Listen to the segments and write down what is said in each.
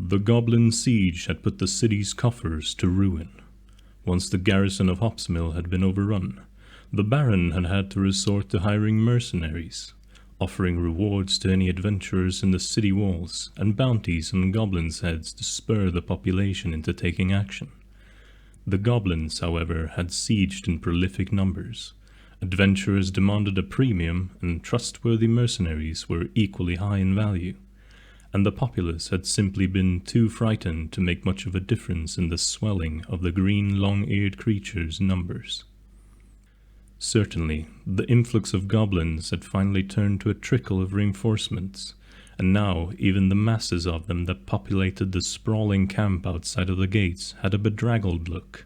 The goblin siege had put the city's coffers to ruin. Once the garrison of Hopsmill had been overrun, the Baron had had to resort to hiring mercenaries, offering rewards to any adventurers in the city walls and bounties on goblins' heads to spur the population into taking action. The goblins, however, had sieged in prolific numbers. Adventurers demanded a premium, and trustworthy mercenaries were equally high in value, and the populace had simply been too frightened to make much of a difference in the swelling of the green long-eared creatures' numbers. Certainly, the influx of goblins had finally turned to a trickle of reinforcements, and now even the masses of them that populated the sprawling camp outside of the gates had a bedraggled look.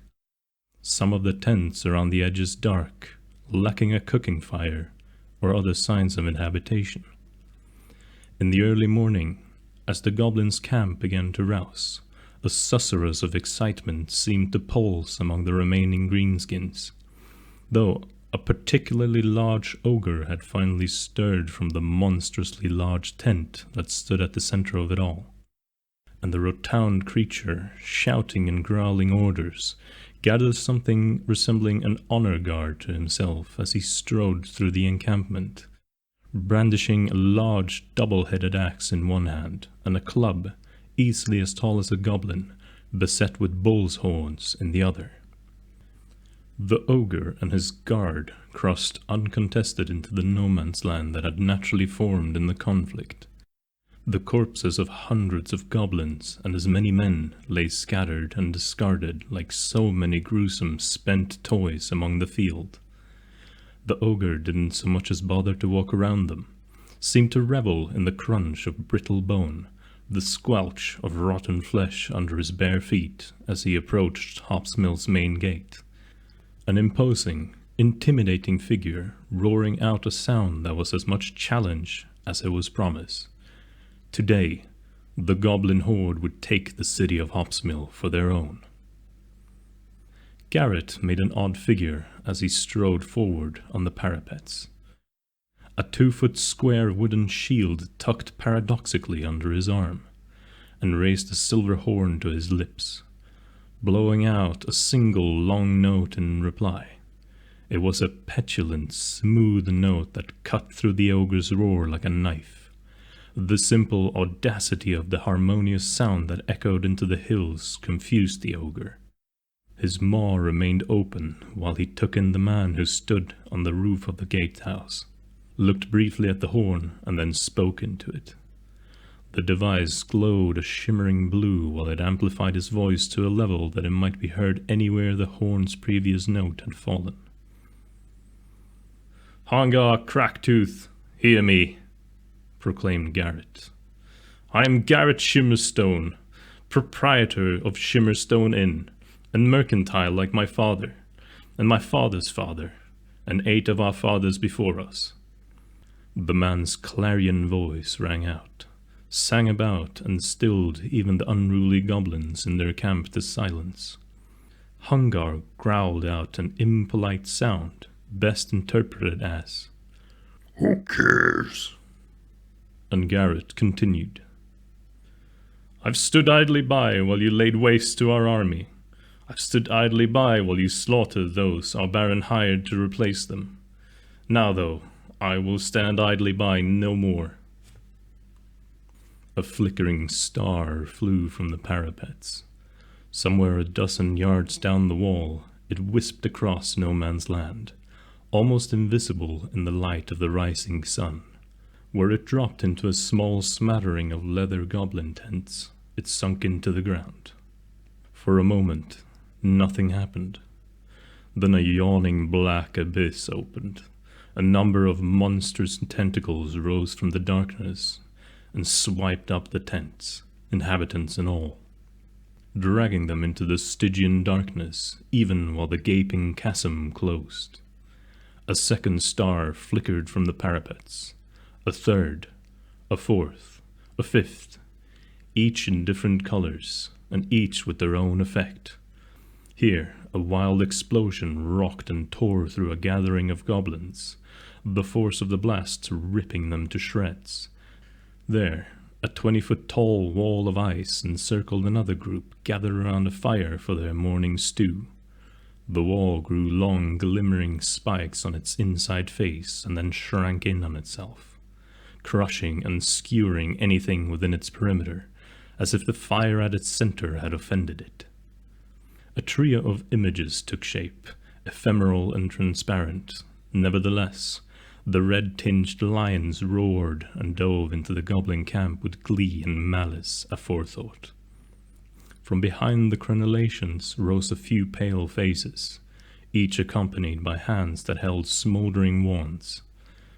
Some of the tents around the edges dark, lacking a cooking fire or other signs of inhabitation. In the early morning, as the goblins' camp began to rouse, a susurrus of excitement seemed to pulse among the remaining greenskins, though a particularly large ogre had finally stirred from the monstrously large tent that stood at the center of it all, and the rotund creature, shouting and growling orders, gathered something resembling an honor guard to himself as he strode through the encampment, brandishing a large double-headed axe in one hand and a club, easily as tall as a goblin, beset with bull's horns in the other. The ogre and his guard crossed uncontested into the no-man's land that had naturally formed in the conflict. The corpses of hundreds of goblins and as many men lay scattered and discarded like so many gruesome spent toys among the field. The ogre didn't so much as bother to walk around them, seemed to revel in the crunch of brittle bone, the squelch of rotten flesh under his bare feet as he approached Hopsmill's main gate. An imposing, intimidating figure roaring out a sound that was as much challenge as it was promise. Today, the goblin horde would take the city of Hopsmill for their own. Garrett made an odd figure as he strode forward on the parapets. A 2-foot square wooden shield tucked paradoxically under his arm, and raised a silver horn to his lips, blowing out a single long note in reply. It was a petulant, smooth note that cut through the ogre's roar like a knife. The simple audacity of the harmonious sound that echoed into the hills confused the ogre. His maw remained open while he took in the man who stood on the roof of the gatehouse, looked briefly at the horn, and then spoke into it. The device glowed a shimmering blue while it amplified his voice to a level that it might be heard anywhere the horn's previous note had fallen. "Hongar Cracktooth, hear me," proclaimed Garrett. "I am Garrett Shimmerstone, proprietor of Shimmerstone Inn, and mercantile like my father, and my father's father, and 8 of our fathers before us." The man's clarion voice rang out, sang about, and stilled even the unruly goblins in their camp to silence. Hungar growled out an impolite sound, best interpreted as, "Who cares?" And Garrett continued, "I've stood idly by while you laid waste to our army. I've stood idly by while you slaughtered those our Baron hired to replace them. Now, though, I will stand idly by no more." A flickering star flew from the parapets. Somewhere a dozen yards down the wall, it wisped across no man's land, almost invisible in the light of the rising sun. Where it dropped into a small smattering of leather goblin tents, it sunk into the ground. For a moment, nothing happened. Then a yawning black abyss opened. A number of monstrous tentacles rose from the darkness and swiped up the tents, inhabitants and all, dragging them into the Stygian darkness even while the gaping chasm closed. A second star flickered from the parapets, a third, a fourth, a fifth, each in different colors, and each with their own effect. Here, a wild explosion rocked and tore through a gathering of goblins, the force of the blast ripping them to shreds. There, A 20-foot tall wall of ice encircled another group gathered around a fire for their morning stew. The wall grew long, glimmering spikes on its inside face and then shrank in on itself, crushing and skewering anything within its perimeter, as if the fire at its center had offended it. A trio of images took shape, ephemeral and transparent. Nevertheless, the red-tinged lions roared and dove into the goblin camp with glee and malice aforethought. From behind the crenellations rose a few pale faces, each accompanied by hands that held smoldering wands.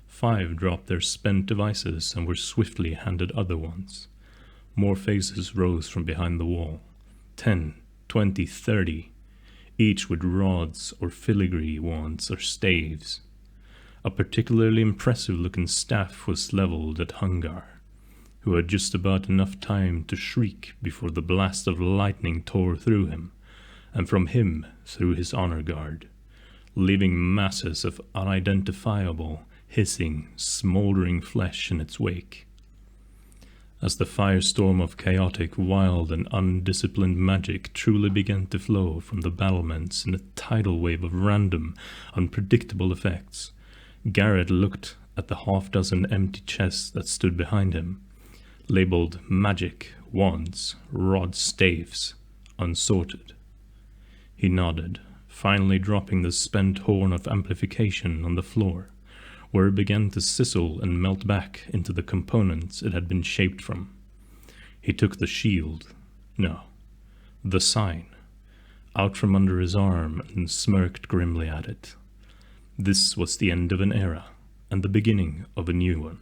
5 dropped their spent devices and were swiftly handed other ones. More faces rose from behind the wall. 10, 20, 30, each with rods or filigree wands or staves. A particularly impressive-looking staff was leveled at Hungar, who had just about enough time to shriek before the blast of lightning tore through him, and from him through his honor guard, leaving masses of unidentifiable, hissing, smoldering flesh in its wake. As the firestorm of chaotic, wild, and undisciplined magic truly began to flow from the battlements in a tidal wave of random, unpredictable effects, Garrett looked at the half-dozen empty chests that stood behind him, labeled magic, wands, rod staves, unsorted. He nodded, finally dropping the spent horn of amplification on the floor, where it began to sizzle and melt back into the components it had been shaped from. He took the shield, no, the sign, out from under his arm and smirked grimly at it. This was the end of an era, and the beginning of a new one.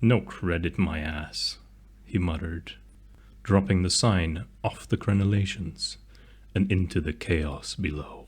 "No credit, my ass," he muttered, dropping the sign off the crenellations and into the chaos below.